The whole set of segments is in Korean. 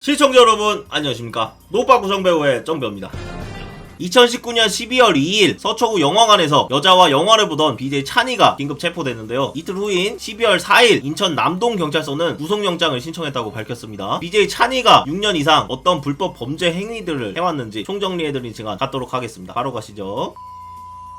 시청자 여러분 안녕하십니까. 노빠 구성배우의 정배우입니다. 2019년 12월 2일 서초구 영화관에서 여자와 영화를 보던 BJ 찬이가 긴급 체포됐는데요. 이틀 후인 12월 4일 인천 남동경찰서는 구속영장을 신청했다고 밝혔습니다. BJ 찬이가 6년 이상 어떤 불법 범죄 행위들을 해왔는지 총정리해드린 시간 갖도록 하겠습니다. 바로 가시죠.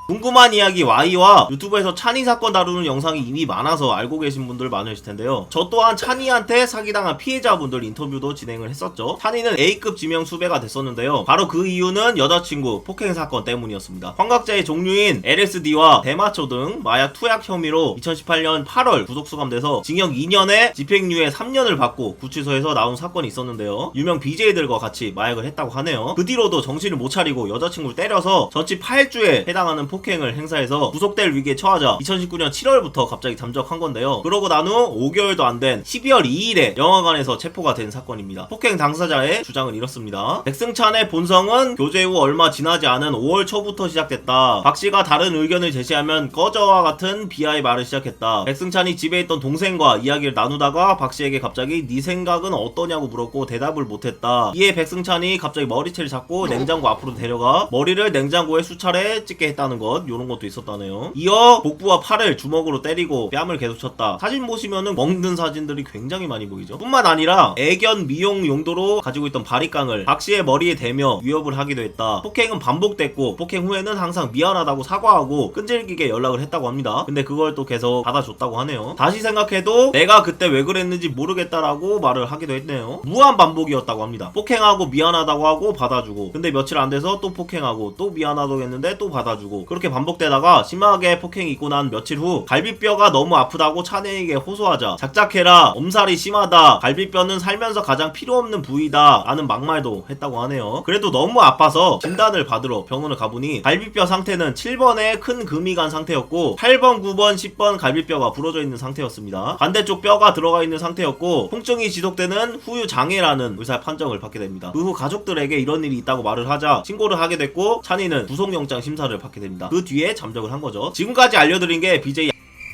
궁금한 이야기 Y와 유튜브에서 찬이 사건 다루는 영상이 이미 많아서 알고 계신 분들 많으실 텐데요. 저 또한 찬이한테 사기당한 피해자분들 인터뷰도 진행을 했었죠. 찬이는 A급 지명 수배가 됐었는데요. 바로 그 이유는 여자친구 폭행 사건 때문이었습니다. 환각자의 종류인 LSD와 대마초 등 마약 투약 혐의로 2018년 8월 구속 수감돼서 징역 2년에 집행유예 3년을 받고 구치소에서 나온 사건이 있었는데요. 유명 BJ들과 같이 마약을 했다고 하네요. 그 뒤로도 정신을 못 차리고 여자친구를 때려서 전치 8주에 해당하는 폭행을 행사해서 구속될 위기에 처하자 2019년 7월부터 갑자기 잠적한 건데요. 그러고 난 후 5개월도 안 된 12월 2일에 영화관에서 체포가 된 사건입니다. 폭행 당사자의 주장은 이렇습니다. 백승찬의 본성은 교제 후 얼마 지나지 않은 5월 초부터 시작됐다. 박씨가 다른 의견을 제시하면 꺼져와 같은 비하의 말을 시작했다. 백승찬이 집에 있던 동생과 이야기를 나누다가 박씨에게 갑자기 네 생각은 어떠냐고 물었고 대답을 못했다. 이에 백승찬이 갑자기 머리채를 잡고 냉장고 앞으로 데려가 머리를 냉장고에 수차례 찍게 했다는 것, 요런 것도 있었다네요. 이어 복부와 팔을 주먹으로 때리고 뺨을 계속 쳤다. 사진 보시면은 먹는 사진들이 굉장히 많이 보이죠. 뿐만 아니라 애견 미용 용도로 가지고 있던 바리깡을 박씨의 머리에 대며 위협을 하기도 했다. 폭행은 반복됐고 폭행 후에는 항상 미안하다고 사과하고 끈질기게 연락을 했다고 합니다. 근데 그걸 또 계속 받아줬다고 하네요. 다시 생각해도 내가 그때 왜 그랬는지 모르겠다라고 말을 하기도 했네요. 무한 반복이었다고 합니다. 폭행하고 미안하다고 하고 받아주고, 근데 며칠 안 돼서 또 폭행하고 또 미안하다고 했는데 또 받아주고, 그렇게 반복되다가 심하게 폭행이 있고 난 며칠 후 갈비뼈가 너무 아프다고 찬이에게 호소하자 작작해라, 엄살이 심하다, 갈비뼈는 살면서 가장 필요없는 부위다 라는 막말도 했다고 하네요. 그래도 너무 아파서 진단을 받으러 병원을 가보니 갈비뼈 상태는 7번에 큰 금이 간 상태였고 8번, 9번, 10번 갈비뼈가 부러져 있는 상태였습니다. 반대쪽 뼈가 들어가 있는 상태였고 통증이 지속되는 후유 장애라는 의사 판정을 받게 됩니다. 그 후 가족들에게 이런 일이 있다고 말을 하자 신고를 하게 됐고 찬이는 구속영장 심사를 받게 됩니다. 그 뒤에 잠적을 한 거죠. 지금까지 알려드린 게 BJ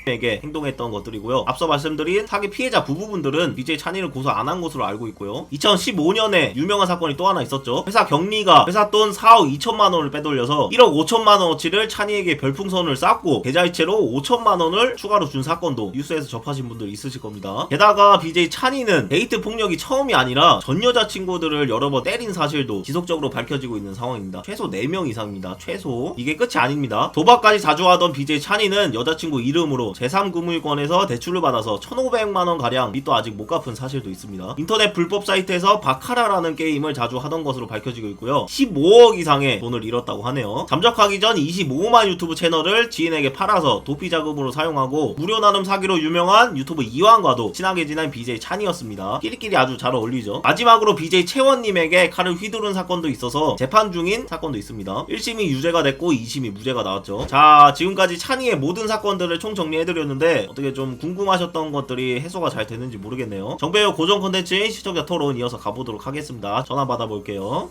에게 행동했던 것들이고요. 앞서 말씀드린 사기 피해자 부부분들은 BJ 찬이를 고소 안 한 것으로 알고 있고요. 2015년에 유명한 사건이 또 하나 있었죠. 회사 경리가 회사 돈 4억 2천만 원을 빼돌려서 1억 5천만 원어치를 찬이에게 별풍선을 쌌고 계좌이체로 5천만 원을 추가로 준 사건도 뉴스에서 접하신 분들 있으실 겁니다. 게다가 BJ 찬이는 데이트 폭력이 처음이 아니라 전 여자친구들을 여러 번 때린 사실도 지속적으로 밝혀지고 있는 상황입니다. 최소 4명 이상입니다. 최소. 이게 끝이 아닙니다. 도박까지 자주 하던 BJ 찬이는 여자친구 이름으로 제3금융권에서 대출을 받아서 1,500만원 가량 빚도 아직 못 갚은 사실도 있습니다. 인터넷 불법 사이트에서 바카라라는 게임을 자주 하던 것으로 밝혀지고 있고요. 15억 이상의 돈을 잃었다고 하네요. 잠적하기 전 25만 유튜브 채널을 지인에게 팔아서 도피 자금으로 사용하고 무료 나눔 사기로 유명한 유튜브 이완과도 친하게 지낸 BJ 찬이었습니다. 끼리끼리 아주 잘 어울리죠. 마지막으로 BJ 채원님에게 칼을 휘두른 사건도 있어서 재판 중인 사건도 있습니다. 1심이 유죄가 됐고 2심이 무죄가 나왔죠. 자, 지금까지 찬이의 모든 사건들을 총 정리해 드렸는데 어떻게 좀 궁금하셨던 것들이 해소가 잘 되는지 모르겠네요. 정배우 고정 콘텐츠인 시청자 토론 이어서 가보도록 하겠습니다. 전화 받아볼게요.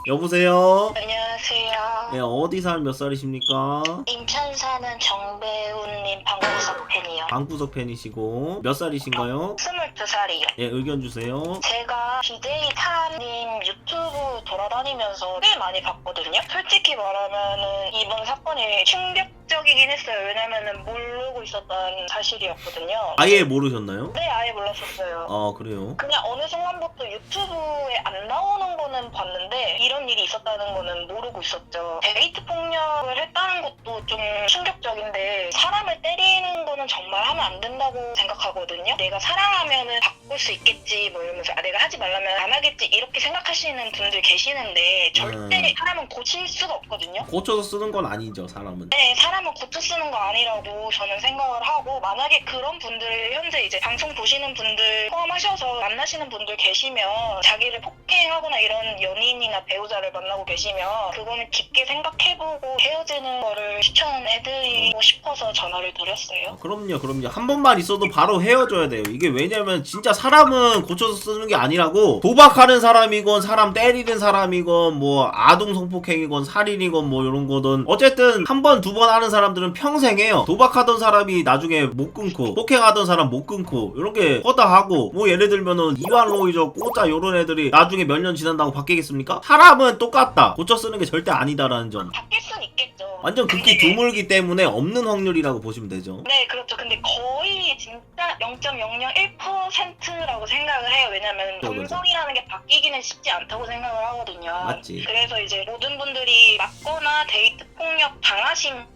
여보세요? 안녕하세요. 네, 어디 사는 몇 살이십니까? 인천 사는 정배우님 방구석 팬이요. 방구석 팬이시고 몇 살이신가요? 22살이요. 예, 의견 주세요. 제가 BJ 찬님 유튜브 돌아다니면서 꽤 많이 봤거든요. 솔직히 말하면은 이번 사건이 충격적이긴 했어요. 왜냐면은 모르고 있었던 사실이었거든요. 아예 모르셨나요? 네, 아예 몰랐었어요. 아, 그래요? 그냥 어느 순간부터 유튜브에 안 나오는 거는 봤는데 이런 일이 있었다는 거는 모르고 있었죠. 데이트 폭력을 했다는 것도 좀 충격적인데 사람을 때리는 거는 정말 하면 안 된다고 생각하거든요. 내가 사랑하면은 바꿀 수 있겠지 뭐 이러면서 내가 하지 말라면 안 하겠지 이렇게 생각하시는 분들 계시는데 절대 사람은 고칠 수가 없거든요. 고쳐서 쓰는 건 아니죠, 사람은. 네, 사람은 고쳐 쓰는 거 아니라고 저는 생각을 하고, 만약에 그런 분들 현재 이제 방송 보시는 분들 포함하셔서 만나시는 분들 계시면 자기를 폭행하거나 이런 연인이나 배우자를 만나고 계시면 그거는 깊게 생각해보고 헤어지는 거를 추천해드리고 싶어서 전화를 드렸어요. 그럼요. 한 번만 있어도 바로 헤어져야 돼요. 이게 왜냐면 진짜 사람은 고쳐서 쓰는 게 아니라고, 도박하는 사람이건 사람 때리는 사람이건 뭐 아동 성폭행이건 살인이건 뭐 이런 거든 어쨌든 한 번 두 번 하는 사람들은 평생 해요. 도박하던 사람이 나중에 못 끊고, 폭행하던 사람 못 끊고, 이런 게 허다하고, 뭐 예를 들면은 이완 로이저 꼬짜 요런 애들이 나중에 몇 년 지난다고 바뀌겠습니까? 사람은 똑같다. 고쳐 쓰는 게 절대 아니다라는 점. 바뀔 순 있겠죠. 완전 극히 드물기 때문에 없는 확률이라고 보시면 되죠. 네, 그렇죠. 근데 거의 진짜 0.001%라고 생각을 해요. 왜냐면 그렇죠. 감성이라는 게 바뀌기는 쉽지 않다고 생각을 하거든요. 맞지. 그래서 이제 모든 분들이 맞거나 데이트 폭력 당하시면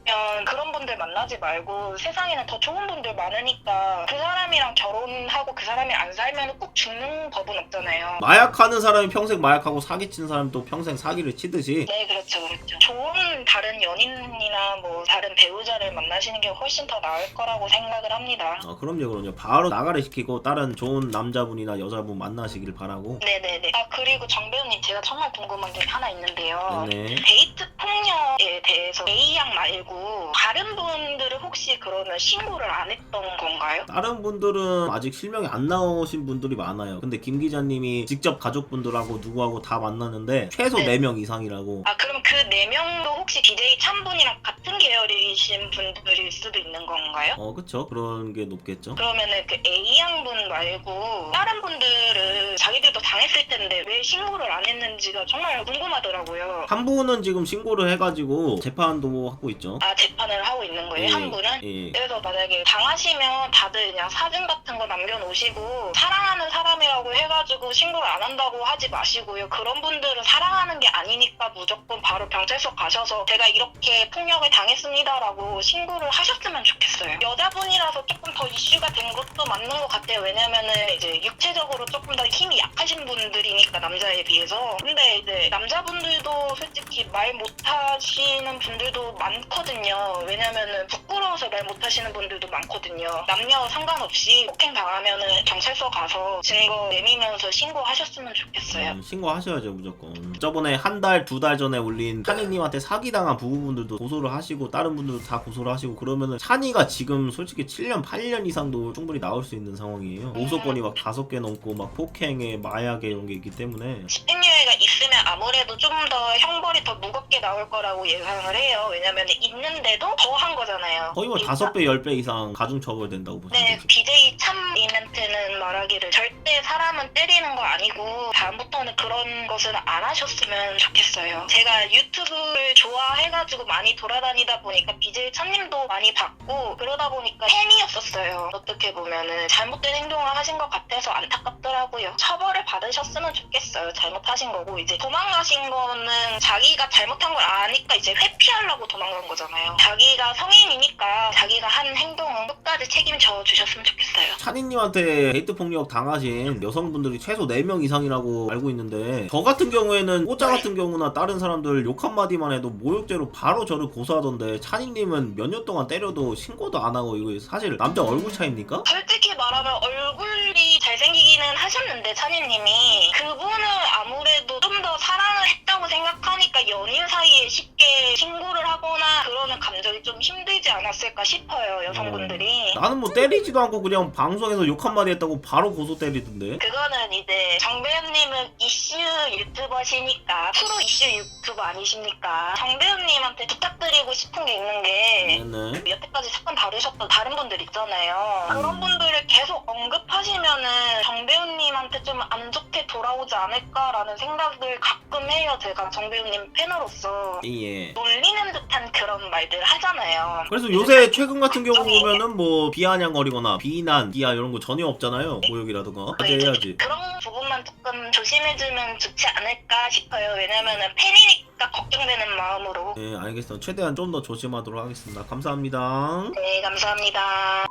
그런 분들 만나지 말고, 세상에는 더 좋은 분들 많으니까 그 사람이랑 결혼하고 그 사람이 안 살면 꼭 죽는 법은 없잖아요. 마약하는 사람이 평생 마약하고 사기친 사람이 또 평생 사기를 치듯이. 네, 그렇죠. 좋은 다른 연인이나 뭐 다른 배우자를 만나시는 게 훨씬 더 나을 거라고 생각을 합니다. 그럼요. 바로 나가래 시키고 다른 좋은 남자분이나 여자분 만나시길 바라고. 네네네. 그리고 정 배우님, 제가 정말 궁금한 게 하나 있는데요. 네. 데이트 폭력에 대해서 A양 말고 다른 분들은 혹시 그러면 신고를 안 했던 건가요? 다른 분들은 아직 실명이 안 나오신 분들이 많아요. 근데 김 기자님이 직접 가족분들하고 누구하고 다 만났는데 최소 네. 4명 이상이라고. 그럼 그 4명도 혹시 BJ 참분이랑 같은 계열이신 분들일 수도 있는 건가요? 그쵸. 그런 게 높겠죠. 그러면은 그 A양분 말고 다른 분들은 자기들도 당했을 텐데 왜 신고를 안 했는지가 정말 궁금하더라고요. 한 분은 지금 신고를 해가지고 재판도 하고 있죠. 재판을 하고 있는 거예요? 한 분은? 예. 그래서 만약에 당하시면 다들 그냥 사진 같은 거 남겨놓으시고, 사랑하는 사람이라고 해가지고 신고를 안 한다고 하지 마시고요. 그런 분들은 사랑하는 게 아니니까 무조건 바로 경찰서 가셔서 제가 이렇게 폭력을 당했습니다라고 신고를 하셨으면 좋겠어요. 여자분이라서 조금 더 이슈가 된 것도 맞는 것 같아요. 왜냐면은 이제 육체적으로 조금 더 힘이 약하신 분들이니까, 남자에 비해서. 근데 이제 남자분들도 솔직히 말 못하시는 분들도 많거든요. 왜냐면은 부끄러워서 말 못하시는 분들도 많거든요. 남녀 상관없이 폭행 당하면은 경찰서 가서 증거 내미면서 신고하셨으면 좋겠어요. 신고하셔야죠 무조건. 저번에 한 달, 2달 전에 올린 찬이님한테 사기당한 부부분들도 고소를 하시고 다른 분들도 다 고소를 하시고, 그러면은 찬이가 지금 솔직히 7년, 8년 이상도 충분히 나올 수 있는 상황이에요. 고소건이 막 5개 넘고 막 폭행에 마약에 이런 게 있기 때문에. 집행유예가 있으면 아무래도 좀 더 형벌이 더 무겁게 나올 거라고 예상을 해요. 왜냐면 있는데도 더 한 거잖아요. 거의 뭐 5배, 10배 이상 가중처벌 된다고 보시면 네, 되죠. BJ 참 이벤트는 말하기를 절대 사람은 때리는 거 아니고 다음부터는 그런 것은 안 하셨으면 좋겠어요. 제가 유튜브를 좋아해가지고 많이 돌아다니다 보니까 BJ 참님도 많이 봤고, 그러다 보니까 팬이었었어요. 어떻게 보면은 잘못된 행동을 하신 것 같아서 안타깝더라고요. 처벌을 받으셨으면 좋겠어요. 잘못하신 거고, 이제 도망가신 거는 자기가 잘못한 걸 아니까 이제 회피하려고 도망간 거잖아요. 자기가 성인이니까 자기가 한 행동은 끝까지 책임져 주셨으면 좋겠어요. 찬이님한테 데이트 폭력 당하신 여성분들이 최소 4명 이상이라고 알고 있는데, 저 같은 경우에는 꼬짜 같은 경우나 다른 사람들 욕 한마디만 해도 모욕죄로 바로 저를 고소하던데, 찬이님은 몇 년 동안 때려도 신고도 안 하고, 이거 사실 남자 얼굴 차이입니까? 솔직히 말하면 얼굴이 잘생기기는 하셨는데, 찬이님이 그분은 아무래도 좀 더 사랑을 했다고 생각하니까 연인 사이에 쉽게 신고를 하거나 그러는 감정이 좀 힘들지 않았을까 싶어요, 여성분들이. 나는 뭐 때리지도 않고 그냥 방송에서 욕 한마디 했다고 바로 고소 때리던데. 그거는 이제 정배우님은 이슈 유튜버시니까, 프로 이슈 유튜버 아니십니까? 정배우님한테 부탁드리고 싶은 게 있는 게, 네네. 여태까지 사건 다루셨던 다른 분들 있잖아요. 그런 분들을 계속 언급하시면은 정배우님한테 좀 안 좋게 돌아오지 않을까라는 생각을 가끔 해요. 제가 정배우님 팬으로서. 예. 놀리는 듯한 그런 말들 하잖아요. 그래서 요새 최근 같은 경우 보면은 뭐 비아냥거리거나 비난, 비하 이런 거 전혀 없잖아요. 모욕이라든가. 자제해야지. 그런 부분만 조금 조심해주면 좋지 않을까 싶어요. 왜냐면은 팬이니까 걱정되는 마음으로. 네, 알겠습니다. 최대한 좀 더 조심하도록 하겠습니다. 감사합니다. 네, 감사합니다.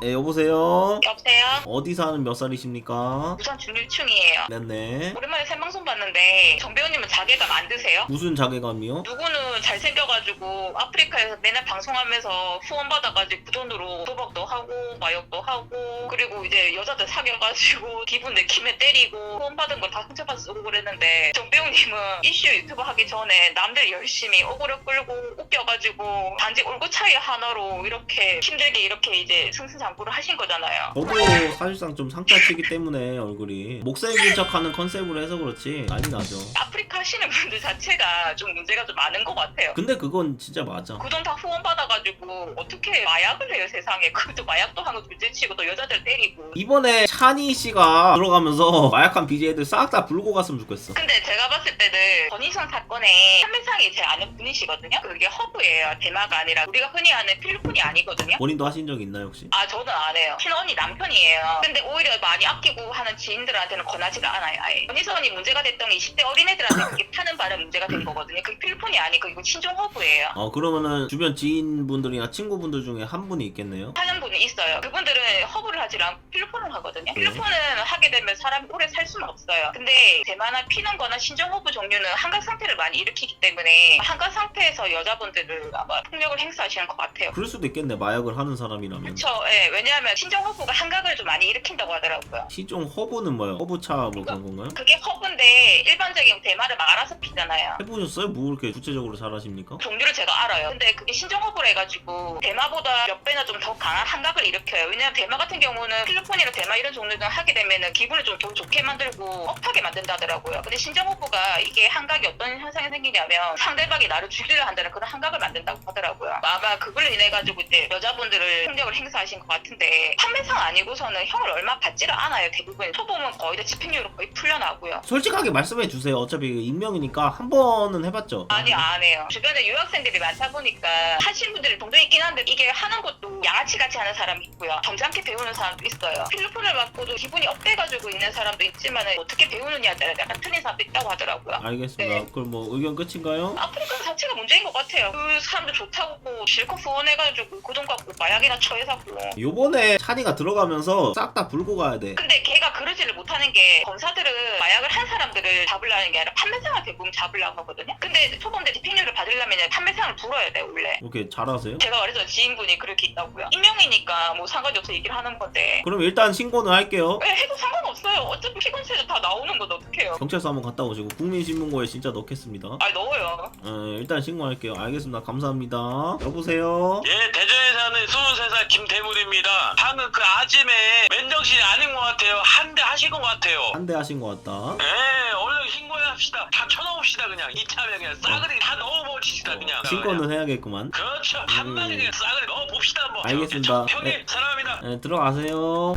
네, 여보세요? 여보세요? 어디 사는 몇 살이십니까? 부산 중일충이에요. 네네. 오랜만에 생방송 봤는데 정 배우님은 자괴감 안 드세요? 무슨 자괴감이요? 누구는 잘생겨가지고 아프리카에서 맨날 방송하면서 후원 받아가지고 그 돈으로 도박도 하고 마약도 하고 그리고 이제 여자들 사귀어가지고 기분 내키면 때리고 후원 받은 걸 다 훔쳐가서 쓰고 그랬는데 정 배우님은 이슈 유튜브 하기 전에 남들 열심히 오그려 끌고 웃겨가지고 단지 얼굴 차이 하나로 이렇게 힘들게 이렇게 이제 승승장구를 하신 거잖아요. 저도 사실상 좀 상따치기 때문에 얼굴이 목살긴 척하는 컨셉으로 해서 그렇지 난리 나죠. 아프리카 하시는 분들 자체가 좀 문제가 좀 많은 것 같아요. 근데 그건 진짜 맞아. 그 돈 다 후원 받아가지고 어떻게 마약을 해요 세상에. 그것도 마약도 하는 거 둘째치고 또 여자들 때리고. 이번에 찬이 씨가 들어가면서 마약한 BJ들 싹 다 불고 갔으면 좋겠어. 근데 제가 봤을 때는 권희성 사건의 판매상이 제 아는 분이시거든요. 그게 허브예요. 대마가 아니라 우리가 흔히 아는 필리핀이 아니거든요. 본인도 하신 적 있나요 혹시? 아 저는 안 해요. 친언니 남편이에요. 근데 오히려 많이 아끼고 하는 지인들한테는 권하지가 않아요. 아예. 권희성이 문제가 됐던 게 20대 어린애들한테 그게 파는 바람 문제가 된 거거든요. 그게 필리핀이 아니고 이거 친종 허브예요. 그러면은 주변 지인분들이나 친구분들 중에 한 분이 있겠네요. 하는 분이 있어요. 그분들은 허브를 하지 않고 필로폰을 하거든요. 필로폰은 하게 되면 사람이 오래 살 수는 없어요. 근데 대마나 피는 거나 신종 허브 종류는 한각 상태를 많이 일으키기 때문에 한각 상태에서 여자분들을 아마 폭력을 행사하시는 것 같아요. 그럴 수도 있겠네 마약을 하는 사람이라면. 그렇죠. 예, 왜냐하면 신종 허브가 한각을 좀 많이 일으킨다고 하더라고요. 시종 허브는 뭐예요? 허브차 뭐 그런 건가요? 그게 허브인데 일반적인 대마를 말아서 피잖아요. 해보셨어요? 뭐 이렇게 구체적으로 잘 하십니까? 종류를 제가 알아요. 근데 그게 신종 허브라 해가지고 대마보다 몇 배나 좀 더 강한 한각을 일으켜요. 왜냐면 대마 같은 경우는 필리핀이나 대마 이런 종류는 하게 되면은 기분을 좀 더 좋게 만들고 업하게 만든다더라고요. 근데 신종 허브가 이게 한각이 어떤 현상이 생기냐면 상대방이 나를 죽이려 한다는 그런 한각을 만든다고 하더라고요. 아마 그걸로 인해 가지고 이제 여자분들을 폭력을 행사하신 것 같은데 판매상 아니고서는 형을 얼마 받지를 않아요. 대부분 초보면 거의 다 집행유예로 거의 풀려나고요. 솔직하게 말씀해 주세요. 어차피 익명이니까 한 번은 해봤죠. 아니 안 해요. 주변에 유학생들이 많다 보니까 하신 분들이 종종 있긴 한데 이게 하는 것도 양아치같이 하는 사람이 있고요. 점잖게 배우는 사람도 있어요. 필리핀을 받고도 기분이 업돼가지고 있는 사람도 있지만 어떻게 배우느냐에 따라 약간 틀린 사람도 있다고 하더라고요. 알겠습니다. 네. 그럼 뭐 의견 끝인가요? 아프리카 자체가 문제인 것 같아요. 그 사람들 좋다고 실컷 후원해가지고 그 돈 갖고 마약이나 처해사고. 요번에 찬이가 들어가면서 싹 다 불고 가야 돼. 근데 걔가 그러지를 못하는 게 검사들은 마약을 한 사람들을 잡으려는 게 아니라 판매상을 대부분 잡으려고 하거든요. 근데 초범대 집행유예를 받으려면 판매상을 불어야 돼 원래. 이렇게 잘하세요? 제가 말해서 지인분이 그렇게 있다고요. 익명이니까 뭐 상관이 없어 얘기를 하는 건데 그럼 일단 신고는 할게요. 왜 해도 상관없어요. 어차피 피곤세도 다 나오는 건데 어떡해요. 경찰서 한번 갔다 오시고 국민신문고에 진짜 넣겠습니다. 아니 넣어요. 일단 신고할게요. 알겠습니다. 감사합니다. 여보세요? 예, 대전에 사는 23살 김대물입니다. 방금 그 아침에 맨정신이 아닌 것 같아요. 한 대 하신 것 같아요. 한 대 하신 것 같다. 예, 얼른 신고해합시다. 다 쳐넣읍시다 그냥. 이참에 그냥 싸그리 다 넣어봅시다 그냥. 신고는 해야겠구만. 그렇죠. 한 방에 그냥 싸그리 넣어봅시다 한번. 알겠습니다. 형님 네. 사랑합니다. 들어가세요.